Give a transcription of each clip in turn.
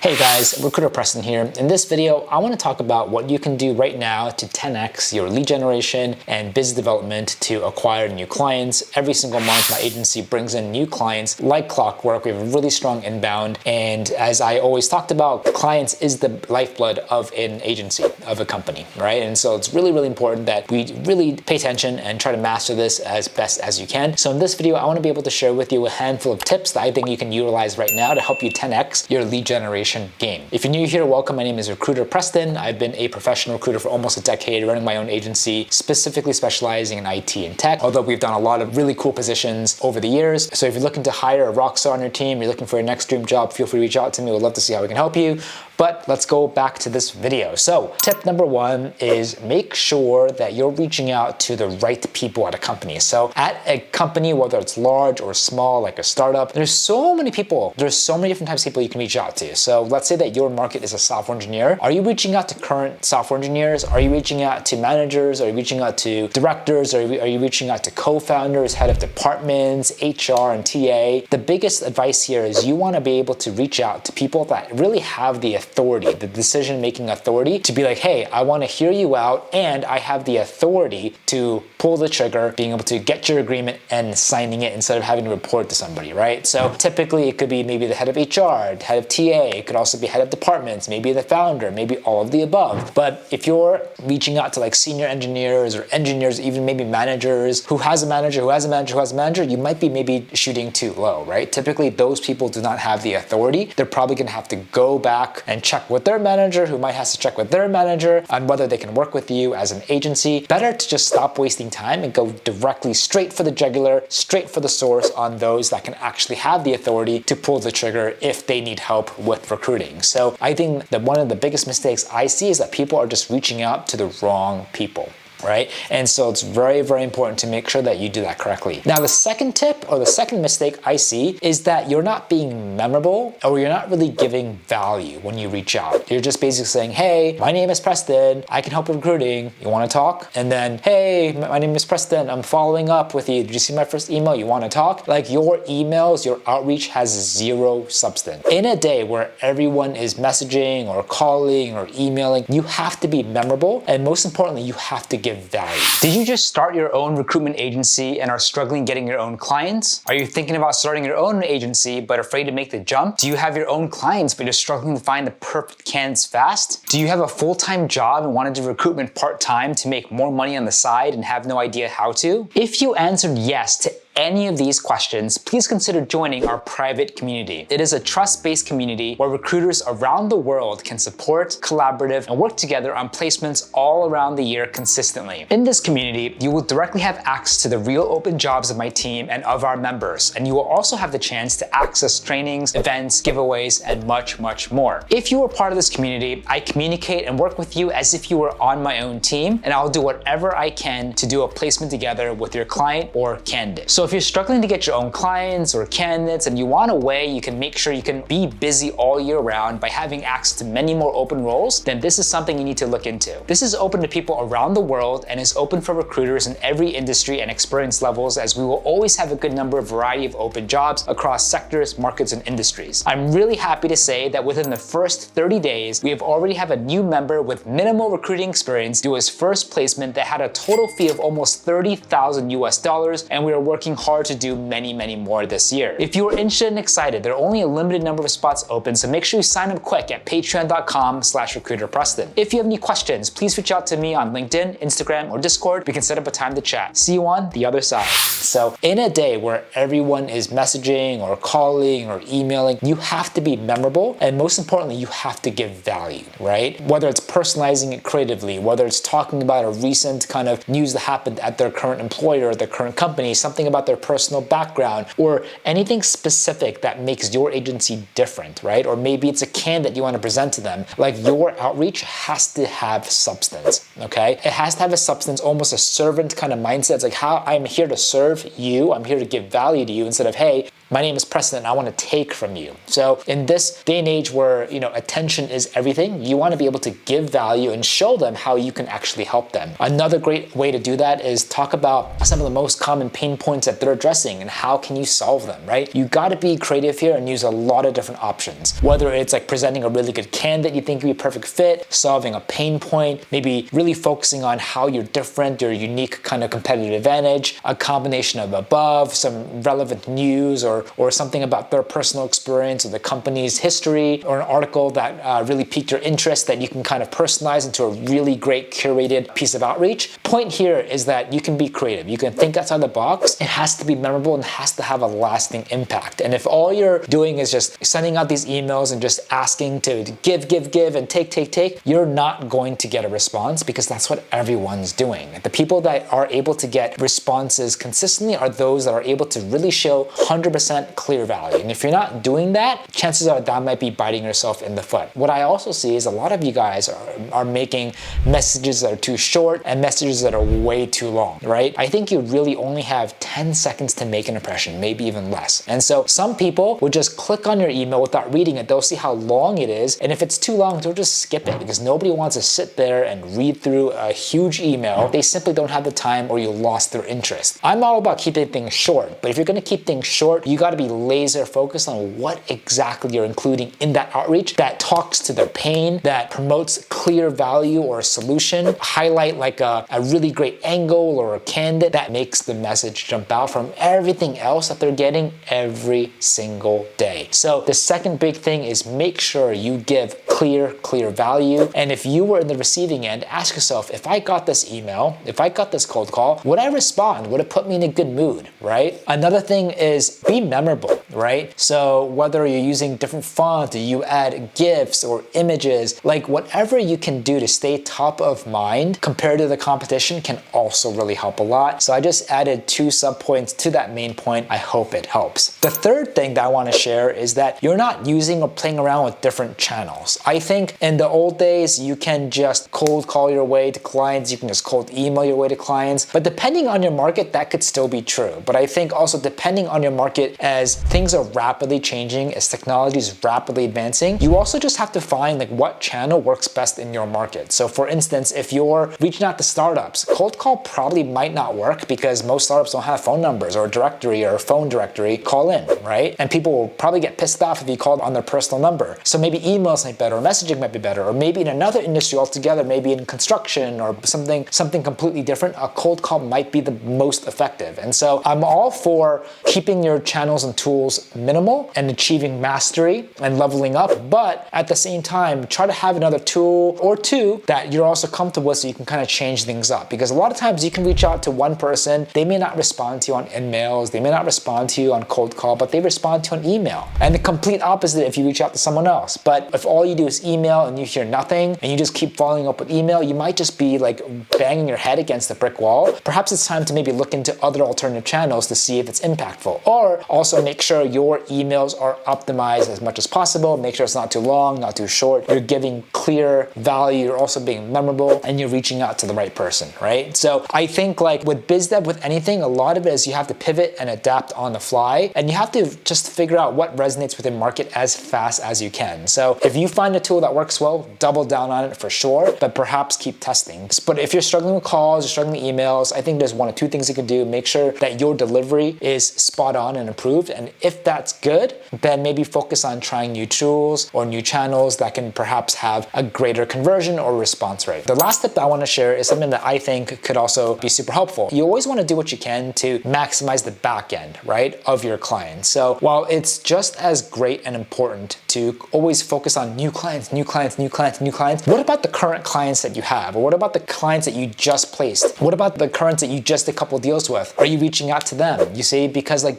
Hey guys, Recruiter Preston here. In this video, I want to talk about what you can do right now to 10x your lead generation and business development to acquire new clients. Every single month, my agency brings in new clients like clockwork. We have a really strong inbound. And as I always talked about, clients is the lifeblood of an agency, of a company, right? And so it's really, really important that we really pay attention and try to master this as best as you can. So in this video, I want to be able to share with you a handful of tips that I think you can utilize right now to help you 10x your lead generation game. If you're new here, welcome. My name is Recruiter Preston. I've been a professional recruiter for almost a decade, running my own agency, specifically specializing in IT and tech, although we've done a lot of really cool positions over the years. So if you're looking to hire a rock star on your team, you're looking for your next dream job, feel free to reach out to me. We'd love to see how we can help you. But let's go back to this video. So tip number one is make sure that you're reaching out to the right people at a company. So at a company, whether it's large or small, like a startup, there's so many people. There's so many different types of people you can reach out to. So let's say that your market is a software engineer. Are you reaching out to current software engineers? Are you reaching out to managers? Are you reaching out to directors? Are you reaching out to co-founders, head of departments, HR, and TA? The biggest advice here is you want to be able to reach out to people that really have the authority, the decision-making authority to be like, hey, I want to hear you out and I have the authority to pull the trigger, being able to get your agreement and signing it instead of having to report to somebody, right? So typically it could be maybe the head of HR, the head of TA, it could also be head of departments, maybe the founder, maybe all of the above. But if you're reaching out to like senior engineers or engineers, even maybe managers, who has a manager, who has a manager, who has a manager, you might be maybe shooting too low, right? Typically those people do not have the authority. They're probably gonna have to go back and check with their manager, who might have to check with their manager on whether they can work with you as an agency. Better to just stop wasting time and go directly straight for the jugular, straight for the source on those that can actually have the authority to pull the trigger if they need help with recruiting. So I think that one of the biggest mistakes I see is that people are just reaching out to the wrong people, right? And so it's very, very important to make sure that you do that correctly. Now, the second tip or the second mistake I see is that you're not being memorable or you're not really giving value when you reach out. You're just basically saying, hey, my name is Preston. I can help with recruiting. You want to talk? And then, hey, my name is Preston. I'm following up with you. Did you see my first email? You want to talk? Like your emails, your outreach has zero substance. In a day where everyone is messaging or calling or emailing, you have to be memorable. And most importantly, you have to give value. Did you just start your own recruitment agency and are struggling getting your own clients? Are you thinking about starting your own agency but afraid to make the jump? Do you have your own clients but you're struggling to find the perfect candidates fast? Do you have a full-time job and want to do recruitment part-time to make more money on the side and have no idea how to? If you answered yes to any of these questions, please consider joining our private community. It is a trust-based community where recruiters around the world can support, collaborate, and work together on placements all around the year consistently. In this community, you will directly have access to the real open jobs of my team and of our members, and you will also have the chance to access trainings, events, giveaways, and much, much more. If you are part of this community, I communicate and work with you as if you were on my own team, and I'll do whatever I can to do a placement together with your client or candidate. So if you're struggling to get your own clients or candidates and you want a way you can make sure you can be busy all year round by having access to many more open roles, then this is something you need to look into. This is open to people around the world and is open for recruiters in every industry and experience levels, as we will always have a good number of variety of open jobs across sectors, markets, and industries. I'm really happy to say that within the first 30 days, we have already have a new member with minimal recruiting experience do his first placement that had a total fee of almost $30,000 US, and we are working hard to do many, many more this year. If you are interested and excited, there are only a limited number of spots open, so make sure you sign up quick at patreon.com/recruiterpreston. If you have any questions, please reach out to me on LinkedIn, Instagram, or Discord. We can set up a time to chat. See you on the other side. So in a day where everyone is messaging or calling or emailing, you have to be memorable, and most importantly, you have to give value, right? Whether it's personalizing it creatively, whether it's talking about a recent kind of news that happened at their current employer or their current company, something about their personal background, or anything specific that makes your agency different, right? Or maybe it's a candidate you want to present to them. Like your outreach has to have substance, okay? It has to have a substance, almost a servant kind of mindset. It's like, how I'm here to serve you, I'm here to give value to you, instead of, hey, My name is Preston and I want to take from you. So in this day and age where, attention is everything, you want to be able to give value and show them how you can actually help them. Another great way to do that is talk about some of the most common pain points that they're addressing and how can you solve them, right? You got to be creative here and use a lot of different options. Whether it's like presenting a really good candidate you think would be a perfect fit, solving a pain point, maybe really focusing on how you're different, your unique kind of competitive advantage, a combination of above, some relevant news or something about their personal experience or the company's history, or an article that really piqued your interest that you can kind of personalize into a really great curated piece of outreach. Point here is that you can be creative. You can think outside the box. It has to be memorable and has to have a lasting impact. And if all you're doing is just sending out these emails and just asking to give and take, you're not going to get a response, because that's what everyone's doing. The people that are able to get responses consistently are those that are able to really show 100% clear value. And if you're not doing that, chances are that might be biting yourself in the foot. What I also see is a lot of you guys are making messages that are too short and messages that are way too long, right? I think you really only have 10 seconds to make an impression, maybe even less. And so some people would just click on your email without reading it. They'll see how long it is. And if it's too long, they'll just skip it, because nobody wants to sit there and read through a huge email. They simply don't have the time, or you lost their interest. I'm all about keeping things short, but if you're going to keep things short, you got to be laser focused on what exactly you're including in that outreach that talks to their pain, that promotes clear value or a solution, highlight like a really great angle or a candidate that makes the message jump out from everything else that they're getting every single day. So the second big thing is make sure you give clear value. And if you were in the receiving end, ask yourself, if I got this email, if I got this cold call, would I respond? Would it put me in a good mood, right? Another thing is be memorable, right? So whether you're using different font, or you add GIFs or images, like whatever you can do to stay top of mind compared to the competition can also really help a lot. So I just added 2 sub-points to that main point. I hope it helps. The third thing that I want to share is that you're not using or playing around with different channels. I think in the old days, you can just cold call your way to clients, you can just cold email your way to clients, but depending on your market, that could still be true. But I think also depending on your market, as things are rapidly changing, as technology is rapidly advancing, you also just have to find like what channel works best in your market. So for instance, if you're reaching out to startups, cold call probably might not work, because most startups don't have phone numbers or a directory or a phone directory. Call in, right? And people will probably get pissed off if you called on their personal number. So maybe emails might be better, or messaging might be better, or maybe in another industry altogether, maybe in construction or something completely different, a cold call might be the most effective. And so I'm all for keeping your channels and tools minimal and achieving mastery and leveling up, but at the same time, try to have another tool or two that you're also comfortable with, so you can kind of change things up. Because a lot of times you can reach out to one person, they may not respond to you on emails, they may not respond to you on cold call, but they respond to you on email. And the complete opposite if you reach out to someone else. But if all you do is email and you hear nothing, and you just keep following up with email, you might just be like banging your head against a brick wall. Perhaps it's time to maybe look into other alternative channels to see if it's impactful. Or also make sure your emails are optimized as much as possible. Make sure it's not too long, not too short. You're giving clear value, you're also being memorable, and you're reaching out to the right person, right? So I think like with biz dev, with anything, a lot of it is you have to pivot and adapt on the fly, and you have to just figure out what resonates with your market as fast as you can. So if you find a tool that works well, double down on it for sure, but perhaps keep testing. But if you're struggling with calls, you're struggling with emails, I think there's 1 or 2 things you can do. Make sure that your delivery is spot on and improved. And if that's good, then maybe focus on trying new tools or new channels that can perhaps have a greater conversion or response rate. The last tip that I want to share is something that I think could also be super helpful. You always want to do what you can to maximize the back end, right, of your clients. So while it's just as great and important to always focus on new clients, what about the current clients that you have? Or what about the clients that you just placed? What about the currents that you just did a couple deals with? Are you reaching out to them? You see, because like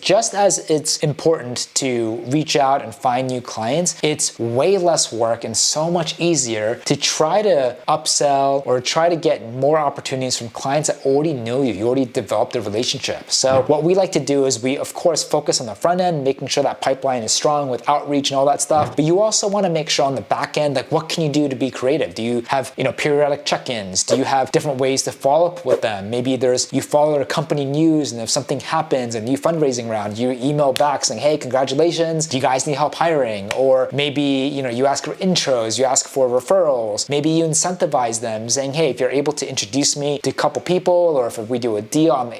just as it's important to reach out and find new clients, it's way less work and so much easier to try to upsell or try to get more opportunities from clients that already know you. You already developed a relationship. So what we like to do is we, of course, focus on the front end, making sure that pipeline is strong with outreach and all that stuff. But you also want to make sure on the back end, like what can you do to be creative? Do you have, periodic check-ins? Do you have different ways to follow up with them? Maybe you follow the company news, and if something happens, a new fundraising round, you email back saying, hey, congratulations, do you guys need help hiring? Or maybe, you ask for intros, you ask for referrals. Maybe you incentivize them saying, hey, if you're able to introduce me to a couple people, or if we do a deal, I'm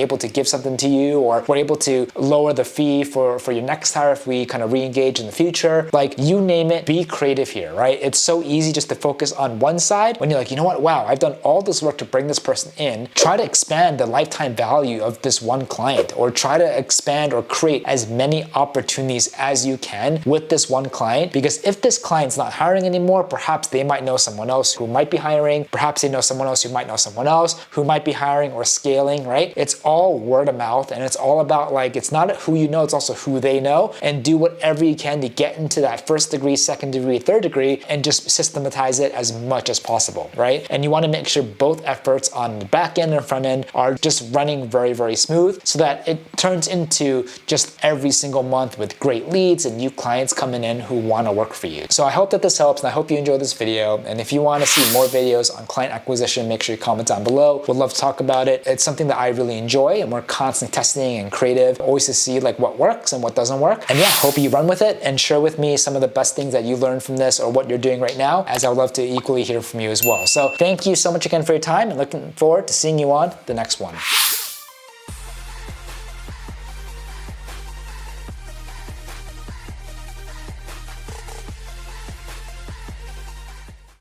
able to give something to you, or we're able to lower the fee for your next hire if we kind of re-engage in the future. Like, you name it, be creative here, right? It's so easy just to focus on one side when you're like, you know what, wow, I've done all this work to bring this person in. Try to expand the lifetime value of this one client, or try to expand or create as many opportunities as you can with this one client, because if this client's not hiring anymore, perhaps they might know someone else who might be hiring, perhaps they know someone else who might know someone else who might be hiring or scaling, right? It's all word of mouth, and it's all about, like, it's not who you know, it's also who they know, and do whatever you can to get into that first degree, second degree, third degree, and just systematize it as much as possible, right? And you want to make sure both efforts on the back end and front end are just running very, very smooth, so that it turns into just every single month with great leads and new clients coming in who want to work for you. So I hope that this helps, and I hope you enjoyed this video. And if you want to see more videos on client acquisition, make sure you comment down below. We'd love to talk about it. It's something that I really enjoy, and we're constantly testing and creative, always to see like what works and what doesn't work. And yeah, hope you run with it and share with me some of the best things that you learned from this, or what you're doing right now, as I would love to equally hear from you as well. So thank you so much again for your time, and looking forward to seeing you on the next one.